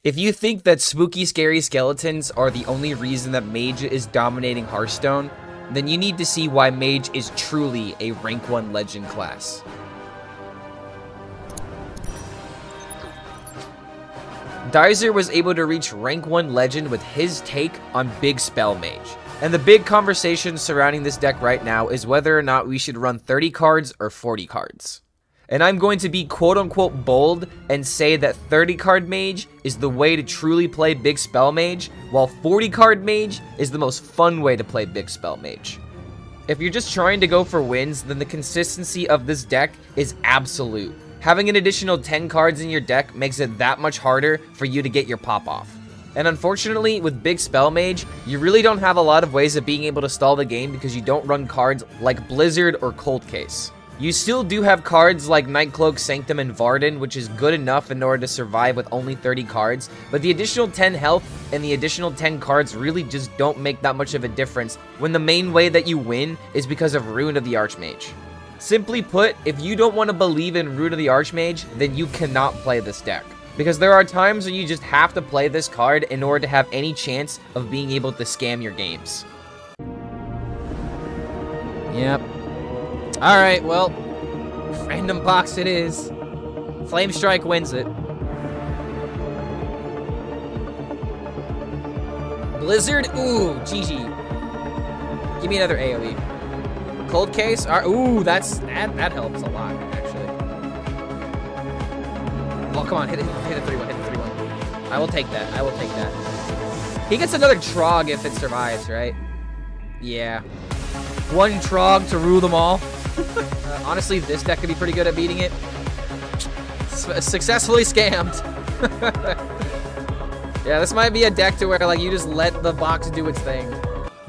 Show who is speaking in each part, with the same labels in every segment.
Speaker 1: If you think that spooky, scary skeletons are the only reason that Mage is dominating Hearthstone, then you need to see why Mage is truly a rank 1 legend class. Dizer was able to reach rank 1 legend with his take on Big Spell Mage. And the big conversation surrounding this deck right now is whether or not we should run 30 cards or 40 cards. And I'm going to be quote-unquote bold and say that 30 card Mage is the way to truly play Big Spell Mage, while 40 card Mage is the most fun way to play Big Spell Mage. If you're just trying to go for wins, then the consistency of this deck is absolute. Having an additional 10 cards in your deck makes it that much harder for you to get your pop off. And unfortunately, with Big Spell Mage, you really don't have a lot of ways of being able to stall the game because you don't run cards like Blizzard or Cold Case. You still do have cards like Nightcloak, Sanctum, and Varden, which is good enough in order to survive with only 30 cards, but the additional 10 health and the additional 10 cards really just don't make that much of a difference when the main way that you win is because of Rune of the Archmage. Simply put, if you don't want to believe in Rune of the Archmage, then you cannot play this deck. Because there are times when you just have to play this card in order to have any chance of being able to scam your games. Yep. Alright, well, random box it is. Flame Strike wins it. Blizzard? Ooh, GG. Give me another AoE. Cold Case? Ooh, that helps a lot, actually. Oh, come on, hit a 3-1, hit a 3-1. I will take that, I will take that. He gets another Trog if it survives, right? Yeah. One Trog to rule them all. Honestly, this deck could be pretty good at beating it. Successfully scammed. Yeah, this might be a deck to where like you just let the box do its thing.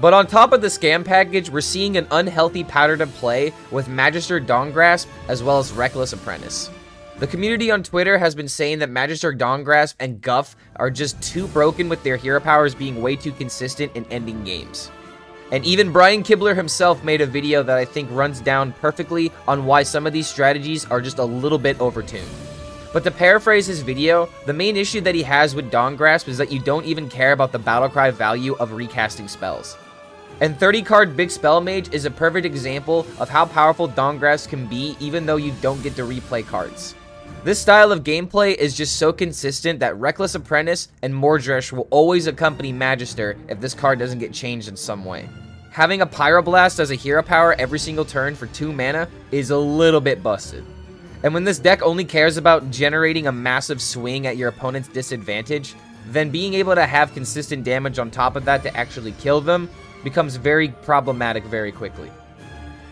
Speaker 1: But on top of the scam package, we're seeing an unhealthy pattern of play with Magister Dawngrasp as well as Reckless Apprentice. The community on Twitter has been saying that Magister Dawngrasp and Guff are just too broken with their hero powers being way too consistent in ending games. And even Brian Kibler himself made a video that I think runs down perfectly on why some of these strategies are just a little bit overtuned. But to paraphrase his video, the main issue that he has with Dawngrasp is that you don't even care about the battlecry value of recasting spells. And 30 card Big Spell Mage is a perfect example of how powerful Dawngrasp can be even though you don't get to replay cards. This style of gameplay is just so consistent that Reckless Apprentice and Mordresh will always accompany Magister if this card doesn't get changed in some way. Having a Pyroblast as a hero power every single turn for 2 mana is a little bit busted. And when this deck only cares about generating a massive swing at your opponent's disadvantage, then being able to have consistent damage on top of that to actually kill them becomes very problematic very quickly.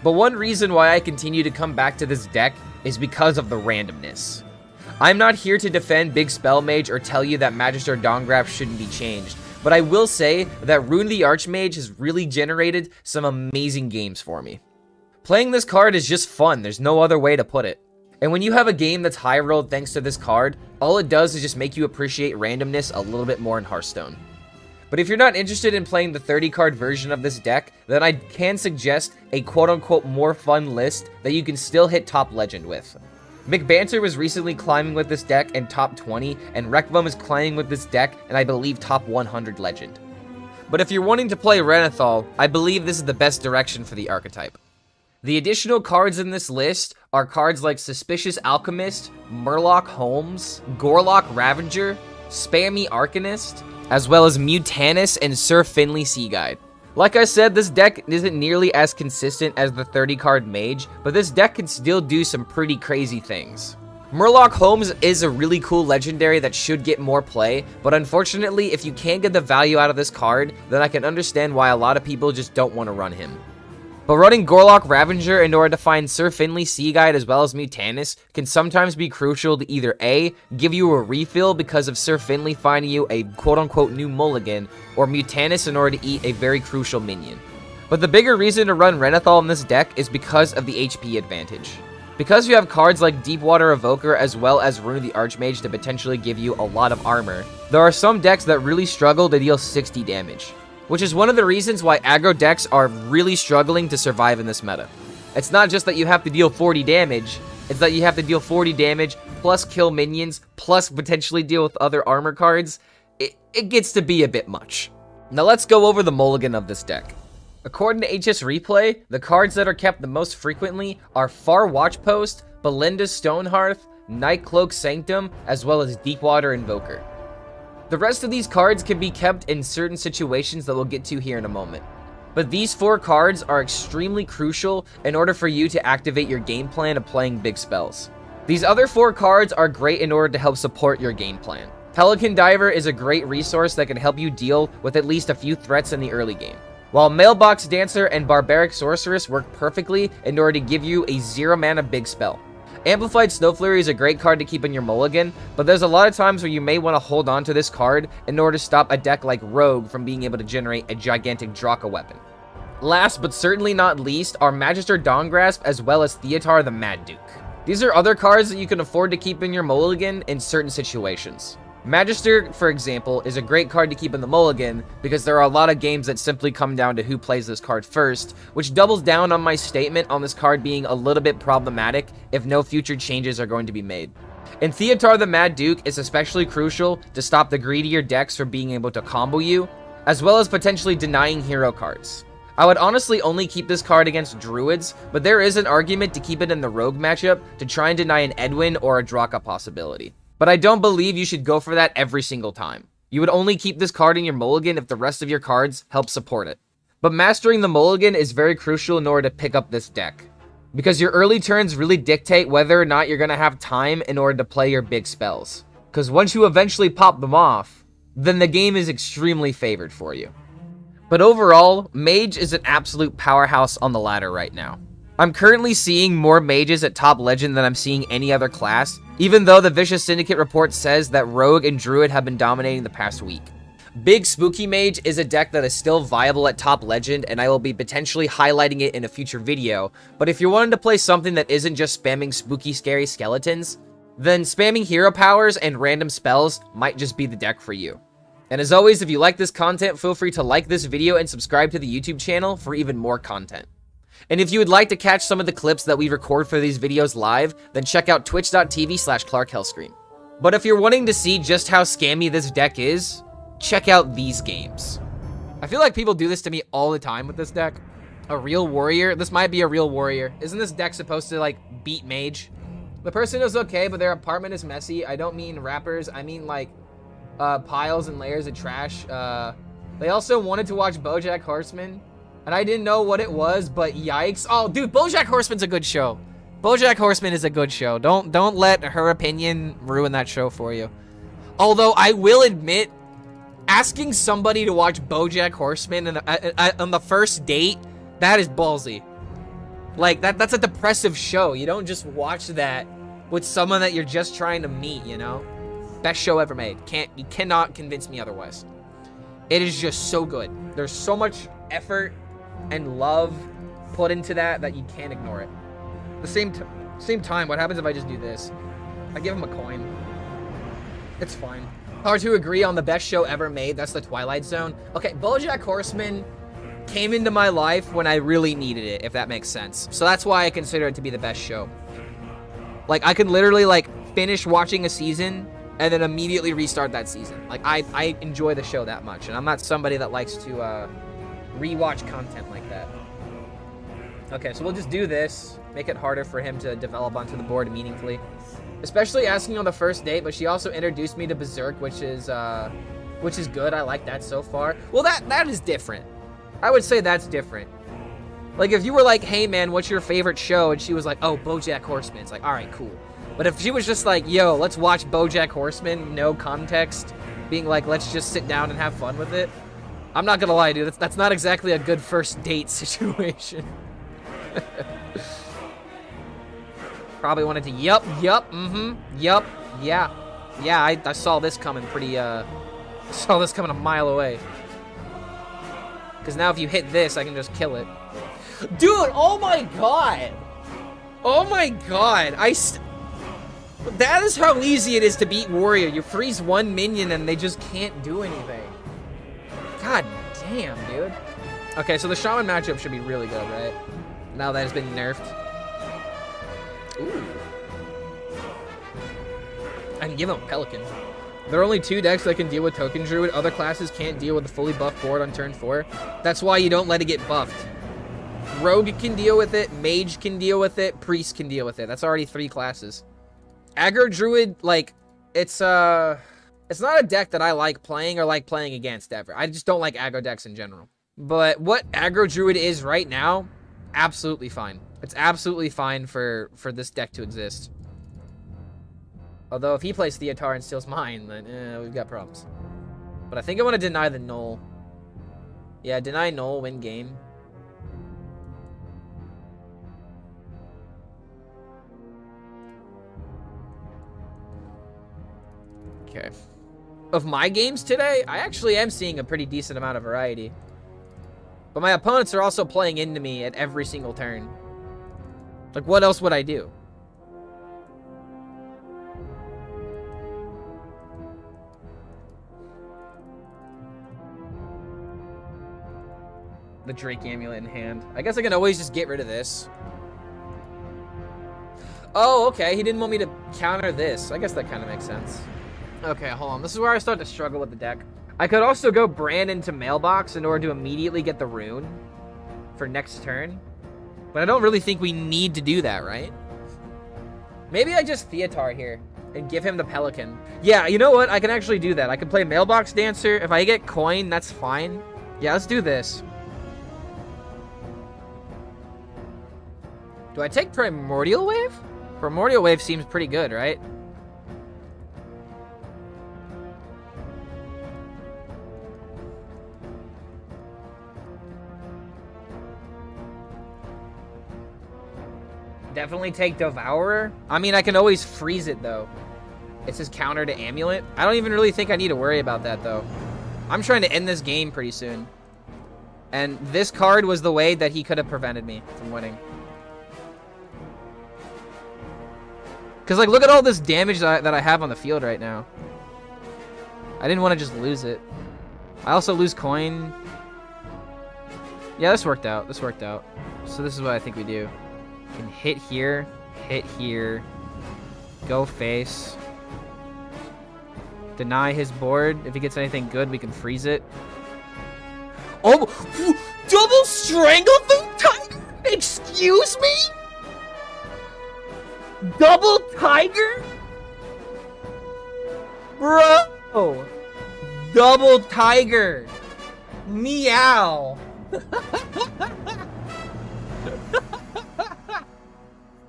Speaker 1: But one reason why I continue to come back to this deck is because of the randomness. I'm not here to defend Big Spell Mage or tell you that Magister Dawngrasp shouldn't be changed, but I will say that Rune the Archmage has really generated some amazing games for me. Playing this card is just fun, there's no other way to put it. And when you have a game that's high rolled thanks to this card, all it does is just make you appreciate randomness a little bit more in Hearthstone. But if you're not interested in playing the 30 card version of this deck, then I can suggest a quote-unquote more fun list that you can still hit top legend with. McBanter was recently climbing with this deck in top 20, and Rekvam is climbing with this deck and I believe top 100 legend. But if you're wanting to play Renathal, I believe this is the best direction for the archetype. The additional cards in this list are cards like Suspicious Alchemist, Murloc Holmes, Gorlock Ravager, Spammy Arcanist, as well as Mutanus and Sir Finley Seaguide. Like I said, this deck isn't nearly as consistent as the 30 card Mage, but this deck can still do some pretty crazy things. Murloc Holmes is a really cool legendary that should get more play, but unfortunately, if you can't get the value out of this card, then I can understand why a lot of people just don't want to run him. But running Gorlock Ravager in order to find Sir Finley Seaguide as well as Mutanus can sometimes be crucial to either A, give you a refill because of Sir Finley finding you a quote-unquote new Mulligan, or Mutanus in order to eat a very crucial minion. But the bigger reason to run Renathal in this deck is because of the HP advantage. Because you have cards like Deepwater Evoker as well as Rune of the Archmage to potentially give you a lot of armor, there are some decks that really struggle to deal 60 damage. Which is one of the reasons why aggro decks are really struggling to survive in this meta. It's not just that you have to deal 40 damage, it's that you have to deal 40 damage plus kill minions, plus potentially deal with other armor cards, it gets to be a bit much. Now let's go over the mulligan of this deck. According to HS Replay, the cards that are kept the most frequently are Far Watchpost, Belinda's Stonehearth, Nightcloak Sanctum, as well as Deepwater Invoker. The rest of these cards can be kept in certain situations that we'll get to here in a moment. But these 4 cards are extremely crucial in order for you to activate your game plan of playing big spells. These other 4 cards are great in order to help support your game plan. Pelican Diver is a great resource that can help you deal with at least a few threats in the early game, while Mailbox Dancer and Barbaric Sorceress work perfectly in order to give you a 0 mana big spell. Amplified Snow Flurry is a great card to keep in your mulligan, but there's a lot of times where you may want to hold on to this card in order to stop a deck like Rogue from being able to generate a gigantic Draka weapon. Last but certainly not least are Magister Dawngrasp as well as Theotar the Mad Duke. These are other cards that you can afford to keep in your mulligan in certain situations. Magister, for example, is a great card to keep in the mulligan because there are a lot of games that simply come down to who plays this card first, which doubles down on my statement on this card being a little bit problematic if no future changes are going to be made. And Theotar the Mad Duke is especially crucial to stop the greedier decks from being able to combo you, as well as potentially denying hero cards. I would honestly only keep this card against Druids, but there is an argument to keep it in the Rogue matchup to try and deny an Edwin or a Draka possibility. But I don't believe you should go for that every single time. You would only keep this card in your mulligan if the rest of your cards help support it. But mastering the mulligan is very crucial in order to pick up this deck, because your early turns really dictate whether or not you're going to have time in order to play your big spells. Because once you eventually pop them off, then the game is extremely favored for you. But overall, Mage is an absolute powerhouse on the ladder right now. I'm currently seeing more mages at top legend than I'm seeing any other class, even though the Vicious Syndicate report says that Rogue and Druid have been dominating the past week. Big Spooky Mage is a deck that is still viable at top legend, and I will be potentially highlighting it in a future video, but if you're wanting to play something that isn't just spamming spooky scary skeletons, then spamming hero powers and random spells might just be the deck for you. And as always, if you like this content, feel free to like this video and subscribe to the YouTube channel for even more content. And if you would like to catch some of the clips that we record for these videos live, then check out twitch.tv/ClarkHellScream. But if you're wanting to see just how scammy this deck is, check out these games. I feel like people do this to me all the time with this deck. A real warrior? This might be a real warrior. Isn't this deck supposed to, like, beat Mage? The person is okay, but their apartment is messy. I don't mean rappers. I mean, like, piles and layers of trash. They also wanted to watch BoJack Horseman. And I didn't know what it was, but yikes. Oh, dude, BoJack Horseman's a good show. BoJack Horseman is a good show. Don't let her opinion ruin that show for you. Although, I will admit, asking somebody to watch BoJack Horseman on the first date, that is ballsy. Like, that's a depressive show. You don't just watch that with someone that you're just trying to meet, you know? Best show ever made. You cannot convince me otherwise. It is just so good. There's so much effort and love put into that you can't ignore it. At the same time, what happens if I just do this? I give him a coin. It's fine. Hard to agree on the best show ever made. That's The Twilight Zone. Okay, BoJack Horseman came into my life when I really needed it, if that makes sense. So that's why I consider it to be the best show. Like, I could literally, like, finish watching a season and then immediately restart that season. Like, I enjoy the show that much, and I'm not somebody that likes to, rewatch content like that. Okay, so we'll just do this. Make it harder for him to develop onto the board meaningfully. Especially asking on the first date, but she also introduced me to Berserk, which is good. I like that so far. Well, that is different. I would say that's different. Like, if you were like, hey, man, what's your favorite show? And she was like, oh, BoJack Horseman. It's like, all right, cool. But if she was just like, yo, let's watch BoJack Horseman, no context, being like, let's just sit down and have fun with it, I'm not gonna lie, dude. That's not exactly a good first date situation. Probably wanted to, yup, yeah. Yeah, I saw this coming pretty, saw this coming a mile away. Because now if you hit this, I can just kill it. Dude, oh my god! Oh my god, that is how easy it is to beat Warrior. You freeze one minion and they just can't do anything. God damn, dude. Okay, so the Shaman matchup should be really good, right? Now that it's been nerfed. Ooh. I can give him a Pelican. There are only 2 decks that can deal with Token Druid. Other classes can't deal with a fully buffed board on turn 4. That's why you don't let it get buffed. Rogue can deal with it. Mage can deal with it. Priest can deal with it. That's already 3 classes. Aggro Druid, like, it's not a deck that I like playing or like playing against ever. I just don't like aggro decks in general. But what Aggro Druid is right now, absolutely fine. It's absolutely fine for this deck to exist. Although if he plays Theotar and steals mine, then we've got problems. But I think I want to deny the null. Yeah, deny null, win game. Okay. Of my games today, I actually am seeing a pretty decent amount of variety. But my opponents are also playing into me at every single turn. Like, what else would I do? The Drake Amulet in hand. I guess I can always just get rid of this. Oh, okay. He didn't want me to counter this. I guess that kind of makes sense. Okay, hold on. This is where I start to struggle with the deck. I could also go Brand into Mailbox in order to immediately get the rune for next turn. But I don't really think we need to do that, right? Maybe I just Theotar here and give him the Pelican. Yeah, you know what? I can actually do that. I can play Mailbox Dancer. If I get coin, that's fine. Yeah, let's do this. Do I take Primordial Wave? Primordial Wave seems pretty good, right? Definitely take Devourer. I mean, I can always freeze it, though. It's his counter to Amulet. I don't even really think I need to worry about that, though. I'm trying to end this game pretty soon. And this card was the way that he could have prevented me from winning. Because, like, look at all this damage that I have on the field right now. I didn't want to just lose it. I also lose coin. Yeah, this worked out. This worked out. So this is what I think we do. We can hit here, go face. Deny his board. If he gets anything good, we can freeze it. Oh, double Stranglefoot Tiger? Excuse me? Double Tiger? Bro! Double Tiger! Meow!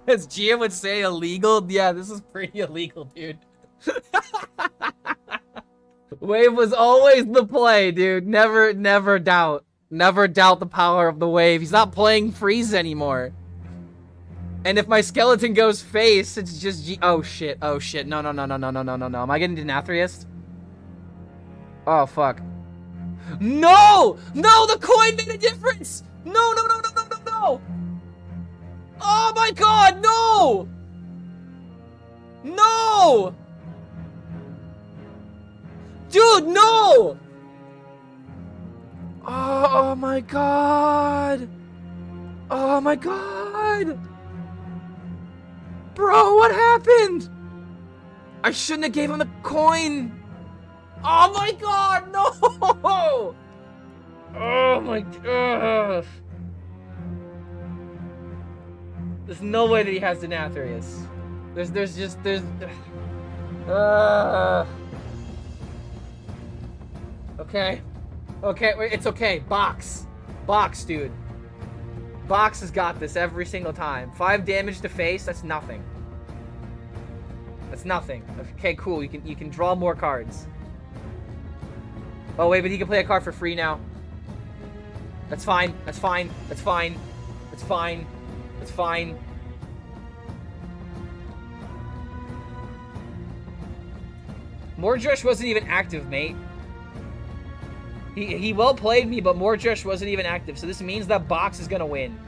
Speaker 1: As Gia would say, illegal? Yeah, this is pretty illegal, dude. Wave was always the play, dude. Never doubt. Never doubt the power of the wave. He's not playing freeze anymore. And if my skeleton goes face, it's just oh shit. Oh shit. No. Am I getting Nathria? Oh fuck. No! No, the coin made a difference! No. Oh my god, no! No! Dude, no! Oh my god! Oh my god! Bro, what happened? I shouldn't have gave him the coin! Oh my god, no! Oh my god! There's no way that he has Denathrius. Okay. Okay, wait, it's okay. Box, dude. Box has got this every single time. 5 damage to face, that's nothing. That's nothing. Okay, cool. You can draw more cards. Oh wait, but he can play a card for free now. That's fine. That's fine. That's fine. That's fine. It's fine. Mordresh wasn't even active, mate. He well played me, but Mordresh wasn't even active, so this means that Box is gonna win.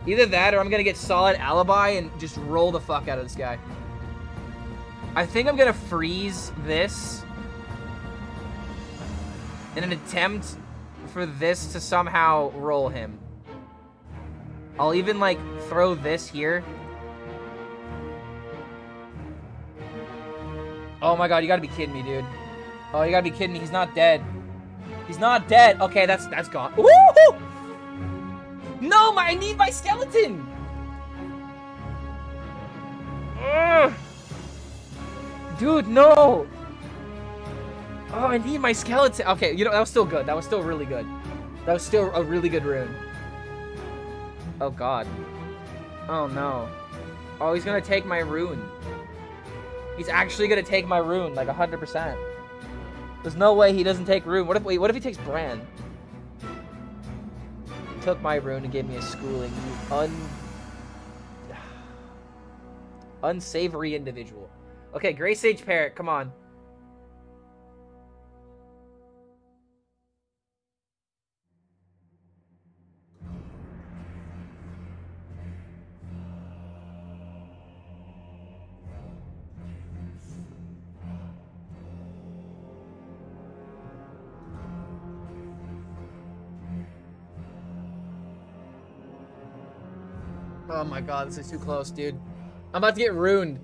Speaker 1: Either that, or I'm gonna get solid alibi and just roll the fuck out of this guy. I think I'm gonna freeze this in an attempt for this to somehow roll him. I'll even, like, throw this here. Oh my god, you gotta be kidding me, dude. Oh, you gotta be kidding me. He's not dead. He's not dead. Okay, that's gone. Woohoo! No, I need my skeleton. Ugh. Dude, no. Oh, I need my skeleton. Okay, you know, that was still good. That was still really good. That was still a really good rune. Oh, God. Oh, no. Oh, he's gonna take my rune. He's actually gonna take my rune, like 100%. There's no way he doesn't take rune. What if he takes Bran? He took my rune and gave me a schooling. You unsavory individual. Okay, Grey Sage Parrot, come on. Oh my god, this is too close, dude. I'm about to get ruined.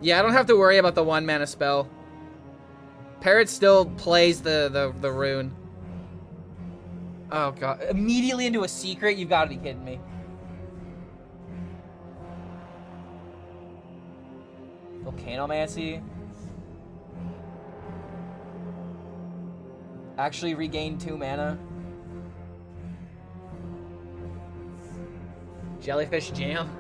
Speaker 1: Yeah, I don't have to worry about the 1 mana spell. Parrot still plays the rune. Oh god. Immediately into a secret? You've got to be kidding me. Volcanomancy. Actually regain 2 mana. Jellyfish Jam.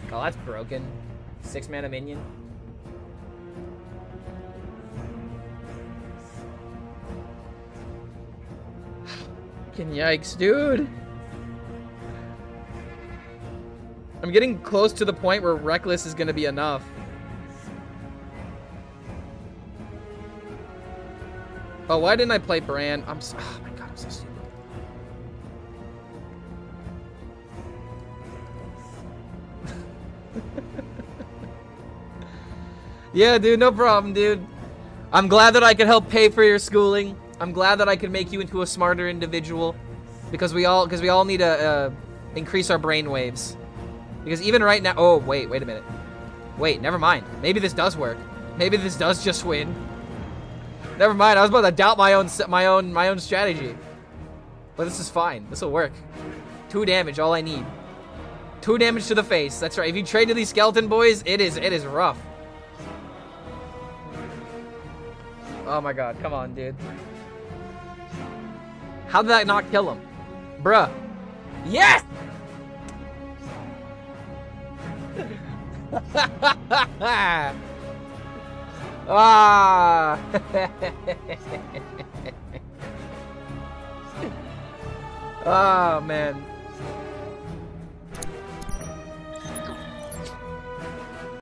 Speaker 1: Oh, that's broken. 6 mana minion. Fucking yikes, dude. I'm getting close to the point where Reckless is gonna be enough. Oh, why didn't I play Bran? Oh my god, I'm so stupid. Yeah, dude, no problem, dude. I'm glad that I could help pay for your schooling. I'm glad that I could make you into a smarter individual. Because we all need to increase our brain waves. Because even right now, oh wait a minute. Wait, never mind. Maybe this does work. Maybe this does just win. Never mind, I was about to doubt my own strategy. But this is fine. This will work. 2 damage, all I need. 2 damage to the face. That's right. If you trade to these skeleton boys, it is rough. Oh my god, come on, dude. How did that not kill him? Bruh. Yes! Ah! Oh, man.